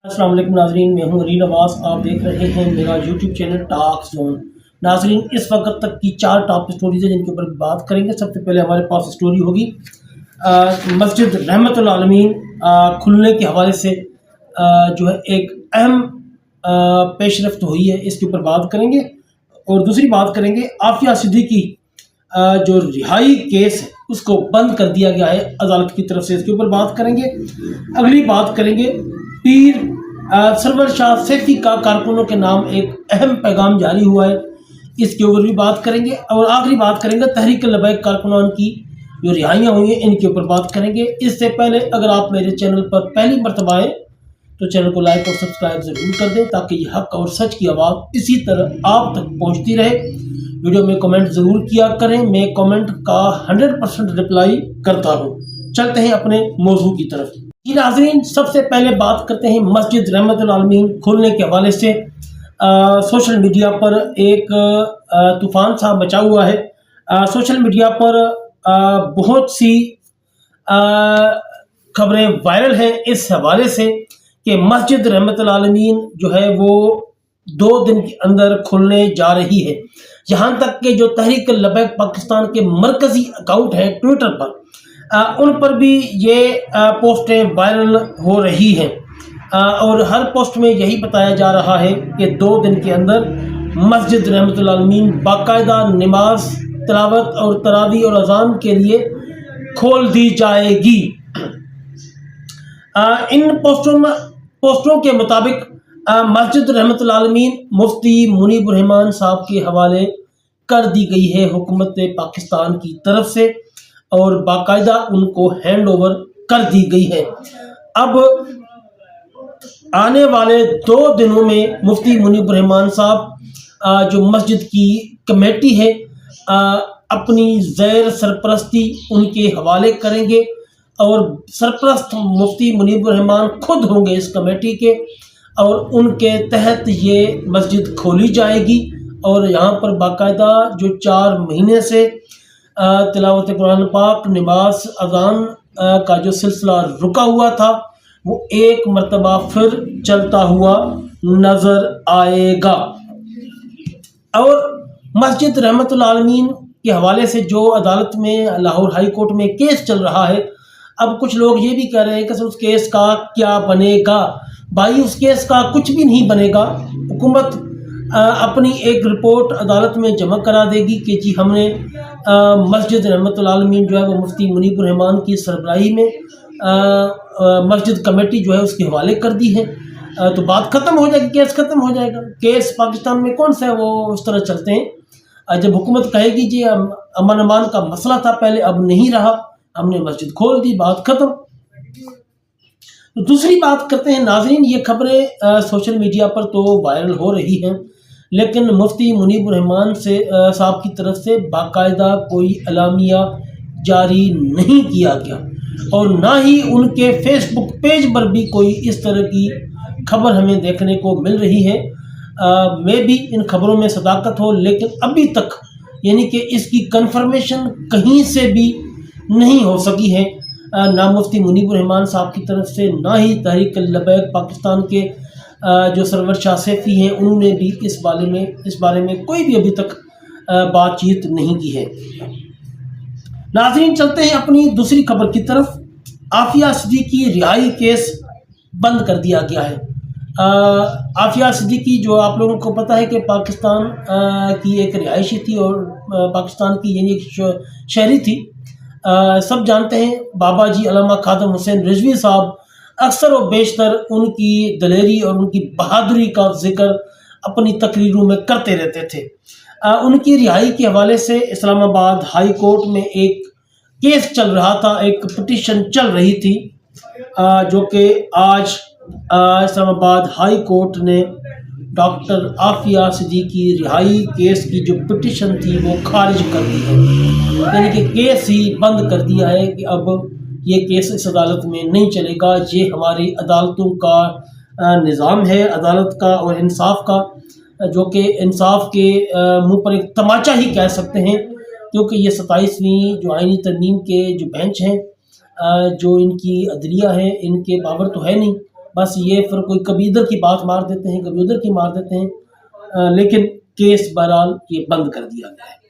السلام علیکم ناظرین، میں ہوں علی نواز، آپ دیکھ رہے ہیں میرا یوٹیوب چینل ٹاک زون۔ ناظرین، اس وقت تک کی 4 ٹاپ سٹوریز ہیں جن کے اوپر بات کریں گے۔ سب سے پہلے ہمارے پاس سٹوری ہوگی مسجد رحمت العالمین کھلنے کے حوالے سے جو ہے ایک اہم پیش رفت ہوئی ہے، اس کے اوپر بات کریں گے۔ اور دوسری بات کریں گے عافیہ صدیقی جو رہائی کیس ہے اس کو بند کر دیا گیا ہے عدالت کی طرف سے، اس کے اوپر بات کریں گے۔ اگلی بات کریں گے پیر سرور شاہ سیفی کا کارکنوں کے نام ایک اہم پیغام جاری ہوا ہے، اس کے اوپر بھی بات کریں گے۔ اور آخری بات کریں گے تحریک لبیک کارکنان کی جو رہائیاں ہوئی ہیں ان کے اوپر بات کریں گے۔ اس سے پہلے اگر آپ میرے چینل پر پہلی مرتبہ آئے تو چینل کو لائک اور سبسکرائب ضرور کر دیں تاکہ یہ حق اور سچ کی آواز اسی طرح آپ تک پہنچتی رہے۔ ویڈیو میں کمنٹ ضرور کیا کریں، میں کمنٹ کا 100% رپلائی کرتا ہوں۔ چلتے ہیں اپنے موضوع کی طرف۔ ناظرین، سب سے پہلے بات کرتے ہیں مسجد رحمت العالمین کھولنے کے حوالے سے۔ سوشل میڈیا پر ایک طوفان سا مچا ہوا ہے۔ سوشل میڈیا پر بہت سی خبریں وائرل ہیں اس حوالے سے کہ مسجد رحمت العالمین جو ہے وہ 2 دن کے اندر کھلنے جا رہی ہے۔ یہاں تک کہ جو تحریک لبیک پاکستان کے مرکزی اکاؤنٹ ہیں ٹویٹر پر، ان پر بھی یہ پوسٹیں وائرل ہو رہی ہیں، اور ہر پوسٹ میں یہی بتایا جا رہا ہے کہ 2 دن کے اندر مسجد رحمت العالمین باقاعدہ نماز، تلاوت اور تراویح اور اذان کے لیے کھول دی جائے گی۔ ان پوسٹوں کے مطابق مسجد رحمت العالمین مفتی منیب الرحمان صاحب کے حوالے کر دی گئی ہے حکومت پاکستان کی طرف سے، اور باقاعدہ ان کو ہینڈ اوور کر دی گئی ہے۔ اب آنے والے 2 دنوں میں مفتی منیب الرحمان صاحب جو مسجد کی کمیٹی ہے اپنی زیر سرپرستی ان کے حوالے کریں گے، اور سرپرست مفتی منیب الرحمان خود ہوں گے اس کمیٹی کے، اور ان کے تحت یہ مسجد کھولی جائے گی۔ اور یہاں پر باقاعدہ جو 4 مہینے سے تلاوت قرآن پاک، نماز، اذان کا جو سلسلہ رکا ہوا تھا وہ ایک مرتبہ پھر چلتا ہوا نظر آئے گا۔ اور مسجد رحمت العالمین کے حوالے سے جو عدالت میں لاہور ہائی کورٹ میں کیس چل رہا ہے، اب کچھ لوگ یہ بھی کہہ رہے ہیں کہ اس کیس کا کیا بنے گا۔ بھائی، اس کیس کا کچھ بھی نہیں بنے گا۔ حکومت اپنی ایک رپورٹ عدالت میں جمع کرا دے گی کہ جی ہم نے مسجد رحمت العالمین جو ہے وہ مفتی منیب الرحمان کی سربراہی میں مسجد کمیٹی جو ہے اس کے حوالے کر دی ہے، تو بات ختم ہو جائے گی، کیس ختم ہو جائے گا۔ کیس پاکستان میں کون سا ہے وہ اس طرح چلتے ہیں۔ جب حکومت کہے گی جی امن امان کا مسئلہ تھا پہلے، اب نہیں رہا، ہم نے مسجد کھول دی، بات ختم۔ دوسری بات کرتے ہیں ناظرین، یہ خبریں سوشل میڈیا پر تو وائرل ہو رہی ہیں، لیکن مفتی منیب الرحمان صاحب کی طرف سے باقاعدہ کوئی اعلامیہ جاری نہیں کیا گیا، اور نہ ہی ان کے فیس بک پیج پر بھی کوئی اس طرح کی خبر ہمیں دیکھنے کو مل رہی ہے۔ میں بھی ان خبروں میں صداقت ہو، لیکن ابھی تک یعنی کہ اس کی کنفرمیشن کہیں سے بھی نہیں ہو سکی ہے، نہ مفتی منیب الرحمان صاحب کی طرف سے، نہ ہی تحریک لبیک پاکستان کے جو سرور شاہ سیفی ہیں انہوں نے بھی اس بارے میں کوئی بھی ابھی تک بات چیت نہیں کی ہے۔ ناظرین، چلتے ہیں اپنی دوسری خبر کی طرف۔ عافیہ صدیقی رہائی کیس بند کر دیا گیا ہے۔ عافیہ صدیقی جو آپ لوگوں کو پتہ ہے کہ پاکستان کی ایک رہائشی تھی اور پاکستان کی یعنی ایک شہری تھی۔ سب جانتے ہیں بابا جی علامہ خادم حسین رضوی صاحب اکثر و بیشتر ان کی دلیری اور ان کی بہادری کا ذکر اپنی تقریروں میں کرتے رہتے تھے۔ ان کی رہائی کے حوالے سے اسلام آباد ہائی کورٹ میں ایک کیس چل رہا تھا، ایک پٹیشن چل رہی تھی، جو کہ آج اسلام آباد ہائی کورٹ نے ڈاکٹر عافیہ صدیقی رہائی کیس کی جو پٹیشن تھی وہ خارج کر دی ہے، یعنی کہ کیس ہی بند کر دیا ہے کہ اب یہ کیس اس عدالت میں نہیں چلے گا۔ یہ ہماری عدالتوں کا نظام ہے، عدالت کا اور انصاف کا، جو کہ انصاف کے منہ پر ایک تماچا ہی کہہ سکتے ہیں، کیونکہ یہ 27ویں جو آئینی ترمیم کے جو بینچ ہیں، جو ان کی عدلیہ ہے، ان کے پاور تو ہے نہیں، بس یہ پھر کبھی ادھر کی بات مار دیتے ہیں، کبھی ادھر کی مار دیتے ہیں، لیکن کیس بہرحال یہ بند کر دیا گیا ہے۔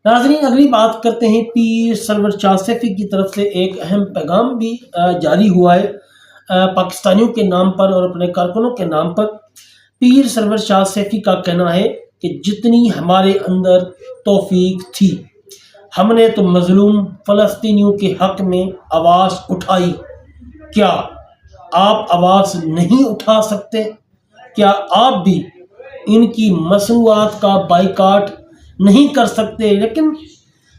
ناظرین، اگلی بات کرتے ہیں پیر سرور شاہ سیفی کی طرف سے ایک اہم پیغام بھی جاری ہوا ہے پاکستانیوں کے نام پر اور اپنے کارکنوں کے نام پر۔ پیر سرور شاہ سیفی کا کہنا ہے کہ جتنی ہمارے اندر توفیق تھی، ہم نے تو مظلوم فلسطینیوں کے حق میں آواز اٹھائی، کیا آپ آواز نہیں اٹھا سکتے؟ کیا آپ بھی ان کی مصنوعات کا بائیکاٹ نہیں کر سکتے؟ لیکن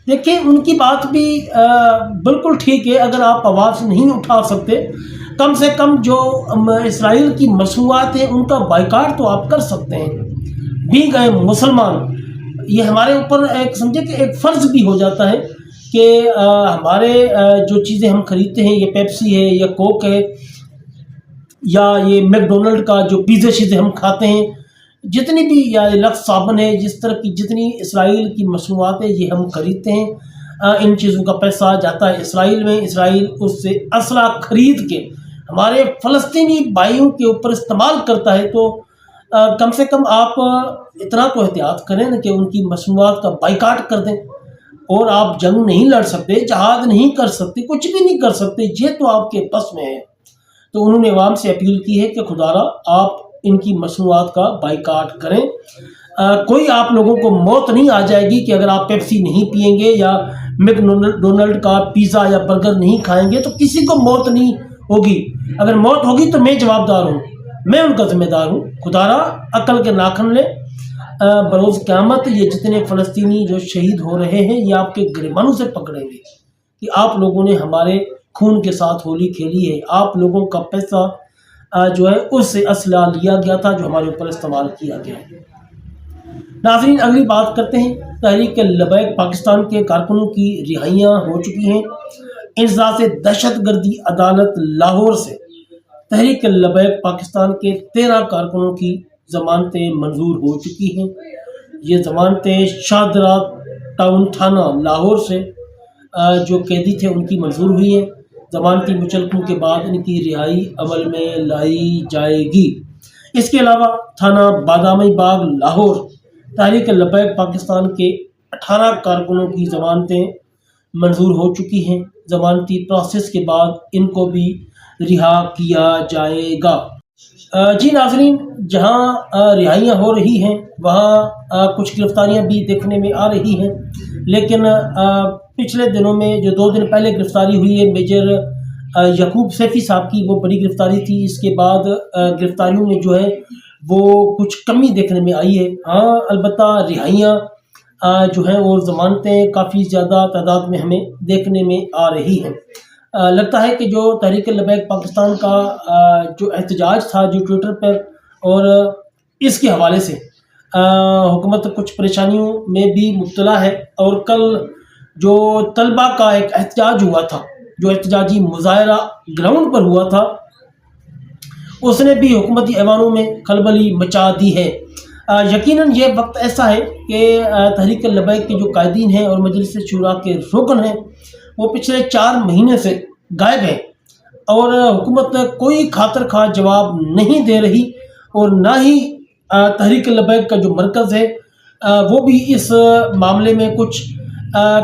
دیکھیں، ان کی بات بھی بالکل ٹھیک ہے۔ اگر آپ آواز نہیں اٹھا سکتے، کم سے کم جو اسرائیل کی مصنوعات ہیں ان کا بائیکاٹ تو آپ کر سکتے ہیں۔ بھی گئے مسلمان، یہ ہمارے اوپر ایک سمجھے کہ ایک فرض بھی ہو جاتا ہے کہ ہمارے جو چیزیں ہم خریدتے ہیں، یہ پیپسی ہے یا کوک ہے یا یہ میک ڈونلڈ کا جو پیزے شیزے ہم کھاتے ہیں، جتنی بھی یا لکس صابن ہے، جس طرح کی جتنی اسرائیل کی مصنوعات ہے یہ ہم خریدتے ہیں، ان چیزوں کا پیسہ جاتا ہے اسرائیل میں، اسرائیل اس سے اسلحہ خرید کے ہمارے فلسطینی بھائیوں کے اوپر استعمال کرتا ہے۔ تو کم سے کم آپ اتنا تو احتیاط کریں نا کہ ان کی مصنوعات کا بائیکاٹ کر دیں۔ اور آپ جنگ نہیں لڑ سکتے، جہاد نہیں کر سکتے، کچھ بھی نہیں کر سکتے، یہ تو آپ کے بس میں ہے۔ تو انہوں نے عوام سے اپیل کی ہے کہ خدا را آپ ان کی مصنوعات کا بائیکاٹ کریں۔ کوئی آپ لوگوں کو موت نہیں آ جائے گی کہ اگر آپ پیپسی نہیں پئیں گے یا میک ڈونلڈ کا پیزا یا برگر نہیں کھائیں گے تو کسی کو موت نہیں ہوگی۔ اگر موت ہوگی تو میں جواب دار ہوں، میں ان کا ذمہ دار ہوں۔ خدا را عقل کے ناخن لے، بروز قیامت یہ جتنے فلسطینی جو شہید ہو رہے ہیں یہ آپ کے گریبانوں سے پکڑیں گے کہ آپ لوگوں نے ہمارے خون کے ساتھ ہولی کھیلی ہے، آپ لوگوں کا پیسہ جو ہے اس سے اسلحہ لیا گیا تھا جو ہمارے اوپر استعمال کیا گیا ہے۔ ناظرین، اگلی بات کرتے ہیں تحریک لبیک پاکستان کے کارکنوں کی رہائیاں ہو چکی ہیں۔ اعزاز دہشت گردی عدالت لاہور سے تحریک لبیک پاکستان کے 13 کارکنوں کی ضمانتیں منظور ہو چکی ہیں۔ یہ ضمانتیں شاہدرہ ٹاؤن تھانہ لاہور سے جو قیدی تھے ان کی منظور ہوئی ہیں۔ ضمانتی مچلکوں کے بعد ان کی رہائی عمل میں لائی جائے گی۔ اس کے علاوہ تھانہ بادامی باغ لاہور تحریک لبیک پاکستان کے 18 کارکنوں کی ضمانتیں منظور ہو چکی ہیں۔ ضمانتی پروسیس کے بعد ان کو بھی رہا کیا جائے گا۔ جی ناظرین، جہاں رہائیاں ہو رہی ہیں وہاں کچھ گرفتاریاں بھی دیکھنے میں آ رہی ہیں، لیکن پچھلے دنوں میں جو 2 دن پہلے گرفتاری ہوئی ہے میجر یعقوب سیفی صاحب کی، وہ بڑی گرفتاری تھی۔ اس کے بعد گرفتاریوں میں جو ہے وہ کچھ کمی دیکھنے میں آئی ہے۔ ہاں، البتہ رہائیاں جو ہیں اور ضمانتیں کافی زیادہ تعداد میں ہمیں دیکھنے میں آ رہی ہیں۔ لگتا ہے کہ جو تحریک لبیک پاکستان کا جو احتجاج تھا جو ٹویٹر پر، اور اس کے حوالے سے حکومت کچھ پریشانیوں میں بھی مبتلا ہے۔ اور کل جو طلبہ کا ایک احتجاج ہوا تھا، جو احتجاجی مظاہرہ گراؤنڈ پر ہوا تھا، اس نے بھی حکومتی ایوانوں میں خلبلی مچا دی ہے۔ یقیناً یہ وقت ایسا ہے کہ تحریک لبیک کے جو قائدین ہیں اور مجلس شورا کے رکن ہیں وہ پچھلے 4 مہینے سے غائب ہیں، اور حکومت کوئی خاطر خواہ جواب نہیں دے رہی، اور نہ ہی تحریک لبیک کا جو مرکز ہے وہ بھی اس معاملے میں کچھ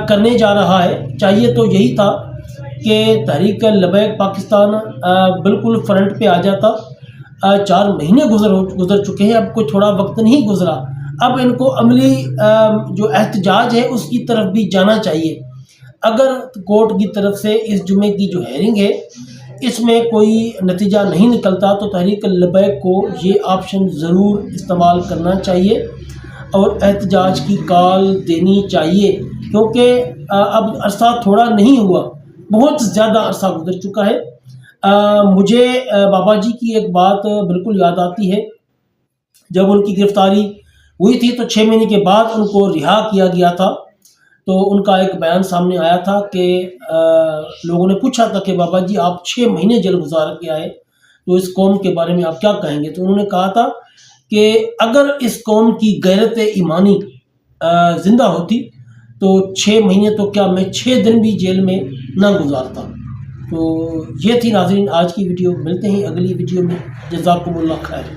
کرنے جا رہا ہے۔ چاہیے تو یہی تھا کہ تحریک لبیک پاکستان بالکل فرنٹ پہ آ جاتا۔ 4 مہینے گزر چکے ہیں، اب کوئی تھوڑا وقت نہیں گزرا، اب ان کو عملی جو احتجاج ہے اس کی طرف بھی جانا چاہیے۔ اگر کورٹ کی طرف سے اس جمعے کی جو ہیئرنگ ہے اس میں کوئی نتیجہ نہیں نکلتا تو تحریک لبیک کو یہ آپشن ضرور استعمال کرنا چاہیے اور احتجاج کی کال دینی چاہیے، کیونکہ اب عرصہ تھوڑا نہیں ہوا، بہت زیادہ عرصہ گزر چکا ہے۔ مجھے بابا جی کی ایک بات بالکل یاد آتی ہے، جب ان کی گرفتاری ہوئی تھی تو 6 مہینے کے بعد ان کو رہا کیا گیا تھا، تو ان کا ایک بیان سامنے آیا تھا کہ لوگوں نے پوچھا تھا کہ بابا جی آپ 6 مہینے جیل گزار کے آئے تو اس قوم کے بارے میں آپ کیا کہیں گے؟ تو انہوں نے کہا تھا کہ اگر اس قوم کی غیرت ایمانی زندہ ہوتی تو 6 مہینے تو کیا میں 6 دن بھی جیل میں نہ گزارتا۔ تو یہ تھی ناظرین آج کی ویڈیو، ملتے ہیں اگلی ویڈیو میں، جزاکم اللہ خیر.